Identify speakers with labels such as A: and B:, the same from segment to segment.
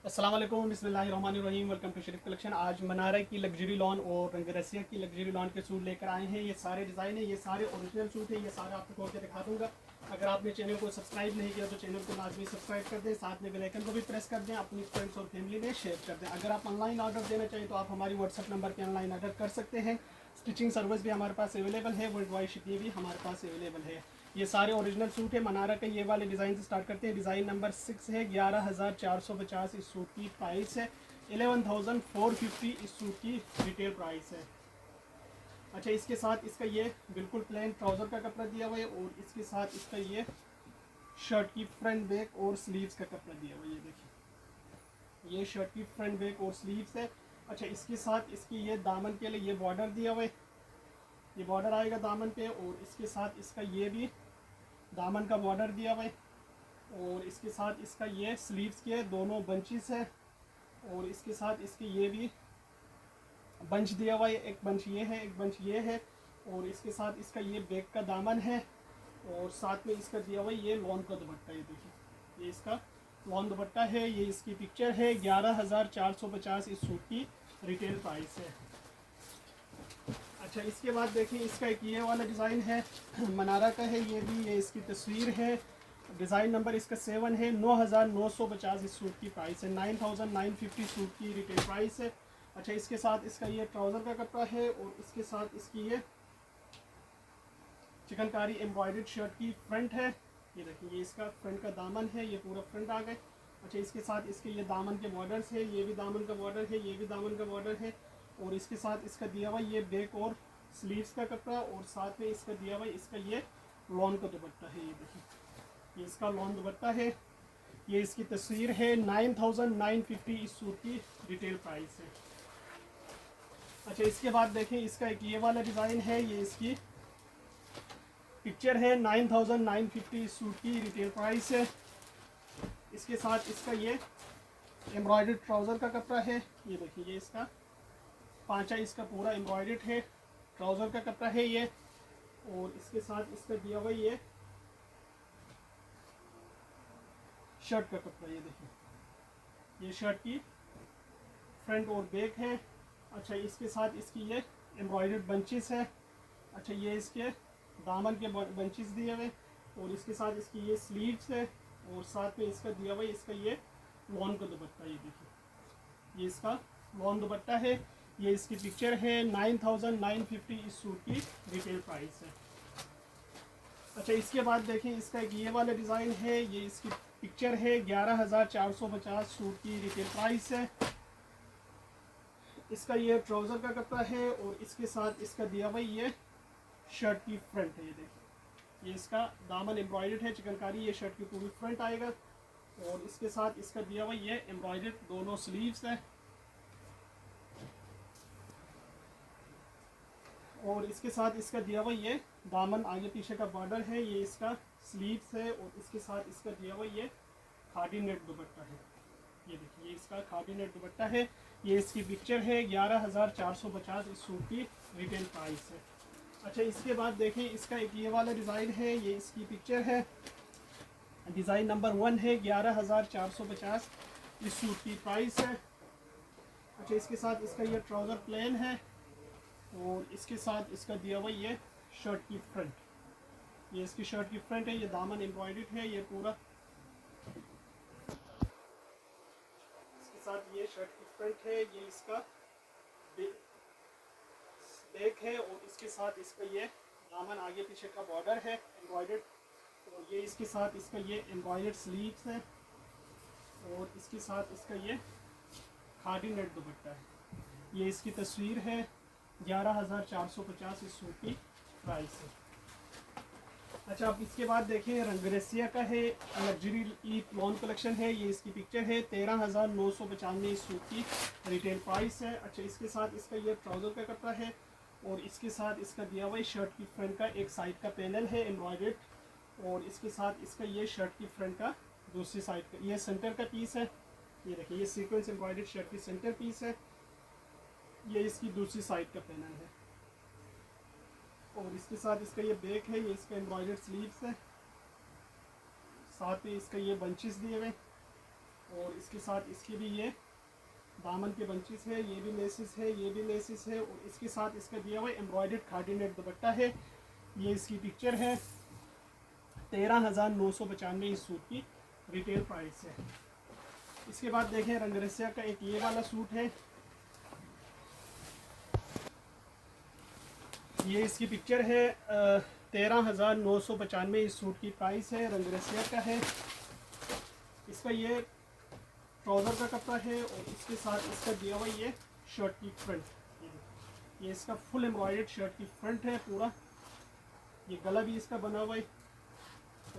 A: अस्सलाम वालेकुम, बिस्मिल्लाहिर्रहमानिर्रहीम। Welcome to Sharif collection. आज मनारा की लग्जरी लॉन और रंगरसिया की लग्जरी लॉन के सूट लेकर आए हैं। ये सारे डिज़ाइन है, ये सारे ओरिजिनल सूट है, ये सारे आपको खोल के दिखा दूंगा। अगर आपने चैनल को सब्सक्राइब नहीं किया तो चैनल को लाजमी सब्सक्राइब कर दें, साथ में बेल आइकन को भी प्रेस कर दें, अपनी फ्रेंड्स और फैमिली में शेयर कर दें। अगर आप ऑनलाइन ऑर्डर देना चाहें तो आप हमारी व्हाट्सएप नंबर पर ऑनलाइन ऑर्डर कर सकते हैं। स्टिचिंग सर्विस भी हमारे पास अवेलेबल है, वर्ल्ड वाइड शिपिंग भी हमारे पास अवेलेबल है। ये सारे ओरिजिनल सूट है मनारा के। ये वाले डिज़ाइन से स्टार्ट करते हैं। डिज़ाइन नंबर 6 है, 11,450 इस सूट की प्राइस है। 11,450 इस सूट की रिटेल प्राइस है। अच्छा, इसके साथ इसका ये बिल्कुल प्लेन ट्राउज़र का कपड़ा दिया हुआ है और इसके साथ इसका ये शर्ट की फ्रंट बैक और स्लीव्स का कपड़ा दिया हुआ है। ये देखिए, ये शर्ट की फ्रंट बैक और स्लीव्स है। अच्छा, इसके साथ इसकी ये दामन के लिए ये बॉर्डर दिया हुआ है, ये बॉर्डर आएगा दामन पे, और इसके साथ इसका ये भी दामन का बॉर्डर दिया हुआ है, और इसके साथ इसका ये स्लीव्स के दोनों बंचेस है, और इसके साथ इसके ये भी बंच दिया हुआ है, एक बंच ये है, एक बंच ये है, और इसके साथ इसका ये बैक का दामन है, और साथ में इसका दिया हुआ है ये लॉन का दुपट्टा। ये देखिए, ये इसका लॉन दुपट्टा है। ये इसकी पिक्चर है। 11,450 इस सूट की रिटेल प्राइस है। अच्छा, इसके बाद देखिए, इसका एक ये वाला डिज़ाइन है, मनारा का है ये भी। ये इसकी तस्वीर है। डिज़ाइन नंबर इसका 7 है। 9,950 इस सूट की प्राइस है। 9,950 सूट की रिटेल प्राइस है। अच्छा, इसके साथ इसका ये ट्राउज़र का कपड़ा है, और इसके साथ इसकी ये चिकनकारी एम्ब्रॉयडर्ड शर्ट की फ्रंट है। ये देखिए, ये इसका फ्रंट का दामन है, ये पूरा फ्रंट आ गए। अच्छा, इसके साथ इसके ये दामन के बॉर्डर्स है, ये भी दामन का बॉर्डर है, ये भी दामन का बॉर्डर है, और इसके साथ इसका दिया हुआ ये बैक और स्लीव्स का कपड़ा, और साथ में इसका दिया हुआ इसका ये लॉन का दुपट्टा है। ये देखिए, ये इसका लॉन दुपट्टा है। ये इसकी तस्वीर है। 9,950 इस सूट की रिटेल प्राइस है। अच्छा, इसके बाद देखें, इसका एक ये वाला डिज़ाइन है, ये इसकी पिक्चर है। 9,950 इस सूट की रिटेल प्राइस है। इसके साथ इसका ये एम्ब्रॉयडर्ड ट्राउज़र का कपड़ा है। ये देखिए, ये इसका पांचा इसका पूरा एम्ब्रॉयडर्ड है, ट्राउज़र का कपड़ा है ये, और इसके साथ इसका दिया हुआ ये शर्ट का कपड़ा। ये देखिए, ये शर्ट की फ्रंट और बैक है। अच्छा, इसके साथ इसकी ये एम्ब्रॉयडर्ड बंचेस है। अच्छा, ये इसके दामन के बंचेस दिए हुए, और इसके साथ इसकी ये स्लीव्स है, और साथ में इसका दिया हुआ इसका ये लॉन का दुपट्टा। ये देखिए, ये इसका लॉन दुपट्टा है। ये इसकी पिक्चर है। 9,950 इस सूट की रिटेल प्राइस है। अच्छा, इसके बाद देखें, इसका एक ये वाला डिज़ाइन है, ये इसकी पिक्चर है। 11,450 सूट की रिटेल प्राइस है। इसका ये ट्राउज़र का कपड़ा है, और इसके साथ इसका दिया हुआ ये शर्ट की फ्रंट है। ये देखिए, ये इसका दामन एम्ब्रॉयडर्ड है, चिकनकारी, ये शर्ट की पूरी फ्रंट आएगा, और इसके साथ इसका दिया हुआ ये एम्ब्रॉयडर्ड दोनों स्लीव्स है, और इसके साथ इसका दिया हुआ ये दामन आगे पीछे का बॉर्डर है, ये इसका स्लीव्स है, और इसके साथ इसका दिया हुआ ये खादी नेट दुपट्टा है। ये देखिए, ये इसका खादी नेट दुपट्टा है। ये इसकी पिक्चर है। 11,450 इस सूट की रिटेल प्राइस है। अच्छा, इसके बाद देखें, इसका एक ये वाला डिज़ाइन है, ये इसकी पिक्चर है। डिज़ाइन नंबर 1 है। 11,450 इस सूट की प्राइस है। अच्छा, इसके साथ इसका ये ट्राउज़र प्लेन है, और इसके साथ इसका दिया हुआ ये शर्ट की फ्रंट, ये इसकी शर्ट की फ्रंट है, ये दामन एम्ब्रॉयडर्ड है, ये पूरा इसके साथ ये शर्ट की फ्रंट है, ये इसका बैक है, और इसके साथ इसका ये दामन आगे पीछे का बॉर्डर है एम्ब्रॉयडर्ड, और ये इसके साथ इसका ये एम्ब्रॉयडर्ड स्लीव्स है, और इसके साथ इसका ये खादी नेट दुपट्टा है। ये इसकी तस्वीर है। 11,450 इस सूट की प्राइस है। अच्छा, अब इसके बाद देखें, रंगरेसिया का है, लग्जरी ई लॉन कलेक्शन है, ये इसकी पिक्चर है। 13,995 इस सूट की रिटेल प्राइस है। अच्छा, इसके साथ इसका ये ट्राउज़र का कपड़ा है, और इसके साथ इसका दिया हुआ शर्ट की फ्रंट का एक साइड का पैनल है एम्ब्रॉयडर्ड, और इसके साथ इसका ये शर्ट की फ्रंट का दूसरी साइड का ये सेंटर का पीस है। ये देखिए, ये सीक्वेंस एम्ब्रॉयडर्ड शर्ट की सेंटर पीस है, ये इसकी दूसरी साइड का पैनल है, और इसके साथ इसका ये बैक है, ये इसका एम्ब्रॉयडर्ड स्लीव्स है, साथ में इसका ये बंचेस दिए हुए, और इसके साथ इसके भी ये दामन के बंचेस है, ये भी लेसिस है, ये भी लेसिस है, और इसके साथ इसका दिया हुआ एम्ब्रॉयडर्ड खादी नेट दुपट्टा है। ये इसकी पिक्चर है। 13,995 इस सूट की रिटेल प्राइस है। इसके बाद देखें रंगरसिया का एक ये वाला सूट है। ये इसकी पिक्चर है। 13,995 इस सूट की प्राइस है। रंगरसिया का है। इसका ये ट्राउज़र का कपड़ा है और इसके साथ इसका दिया हुआ ये शर्ट की फ्रंट, ये इसका फुल एम्ब्रॉयडर्ड शर्ट की फ्रंट है पूरा। ये गला भी इसका बना हुआ है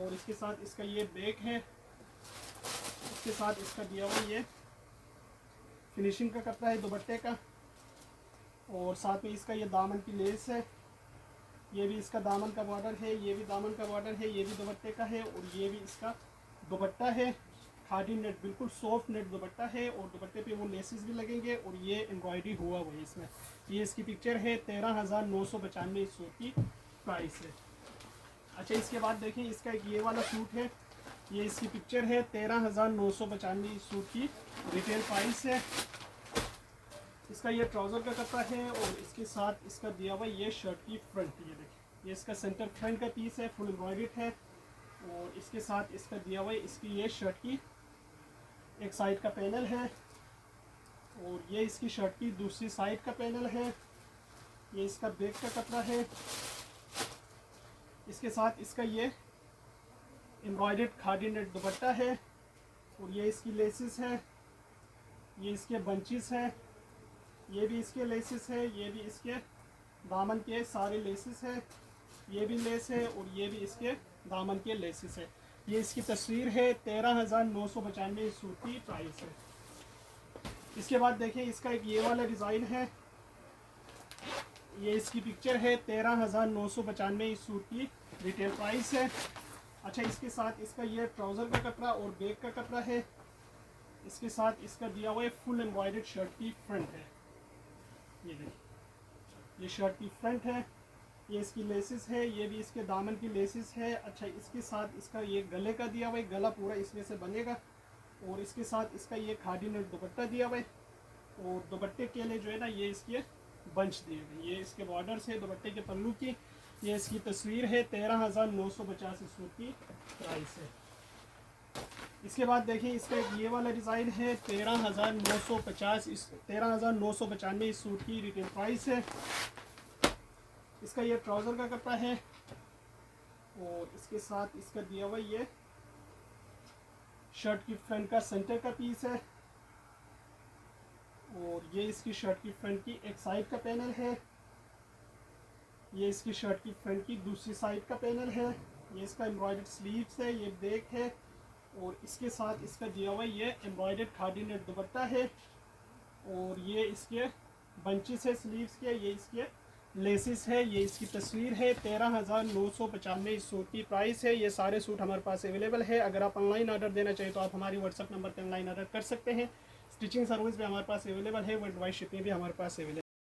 A: और इसके साथ इसका ये बैक है। इसके साथ इसका दिया हुआ ये फिनिशिंग का कपड़ा है दुपट्टे का, और साथ में इसका ये दामन की लेस है। ये भी इसका दामन का बॉर्डर है, ये भी दामन का बॉर्डर है, ये भी दुपट्टे का है, और ये भी इसका दुपट्टा है। खादी नेट, बिल्कुल सॉफ्ट नेट दुपट्टा है, और दुपट्टे पे वो लेसेस भी लगेंगे, और ये एम्ब्रॉयडरी हुआ हुआ है इसमें। ये इसकी पिक्चर है। 13,995 इस सूट की प्राइस है। अच्छा, इसके बाद देखें इसका एक ये वाला सूट है। ये इसकी पिक्चर है। 13,995 इस सूट की रिटेल प्राइस है। इसका ये ट्राउज़र का कपड़ा है और इसके साथ इसका दिया हुआ ये शर्ट की फ्रंट। ये देखिए, ये इसका सेंटर फ्रंट का पीस है, फुल एम्ब्रॉयडर्ड है, और इसके साथ इसका दिया हुआ इसकी ये शर्ट की एक साइड का पैनल है, और ये इसकी शर्ट की दूसरी साइड का पैनल है। ये इसका बैक का कपड़ा है। इसके साथ इसका ये एम्ब्रॉयडर्ड खादी नेट दुपट्टा है, और ये इसकी लेसेस है, ये इसके बंचेस हैं, ये भी इसके लेसेस है, ये भी इसके दामन के सारे लेसेस है, ये भी लेस है, और ये भी इसके दामन के लेसेस है। ये इसकी तस्वीर है। 13,995 इस सूट की प्राइस है। इसके बाद देखें इसका एक ये वाला डिज़ाइन है। ये इसकी पिक्चर है। 13,995 इस सूट की रिटेल प्राइस है। अच्छा, इसके साथ इसका ये ट्राउज़र का कपड़ा और बैक का कपड़ा है। इसके साथ इसका दिया हुआ है फुल एम्ब्रॉयडर्ड शर्ट की फ्रंट है। ये देखिए, ये शर्ट की फ्रंट है, ये इसकी लेसेस है, ये भी इसके दामन की लेसेस है। अच्छा, इसके साथ इसका ये गले का दिया हुआ है, गला पूरा इसमें से बनेगा, और इसके साथ इसका ये खादी नेट दुपट्टा दिया हुआ है, और दुपट्टे के लिए जो है ना ये इसके बंच दिए गए, ये इसके बॉर्डर्स है दुपट्टे के पल्लू की। ये इसकी तस्वीर है। 13,950 इस सूट की प्राइस है। इसके बाद देखिए इसका एक ये वाला डिज़ाइन है। 13,995 इस सूट की रिटेल प्राइस है। इसका ये ट्राउज़र का कपड़ा है, और इसके साथ इसका दिया हुआ ये शर्ट की फ्रंट का सेंटर का पीस है, और ये इसकी शर्ट की फ्रंट की एक साइड का पैनल है। ये इसकी शर्ट की फ्रंट की दूसरी साइड का पैनल है। ये इसका एम्ब्रॉयडर्ड स्लीव्स है, ये बैक है, और इसके साथ इसका दिया हुआ ये एम्ब्रॉयडर्ड खादी नेट दुपट्टा है, और ये इसके बंचेस है स्लीव्स के, ये इसके लेसिस है। ये इसकी तस्वीर है। 13,995 इस सूट की प्राइस है। ये सारे सूट हमारे पास अवेलेबल है। अगर आप ऑनलाइन ऑर्डर देना चाहिए तो आप हमारी व्हाट्सअप नंबर पर ऑनलाइन ऑर्डर कर सकते हैं। स्टिचिंग सर्विस भी हमारे पास अवेलेबल है। वर्ल्ड वाइड शिपिंग भी हमारे पास अवेलेबल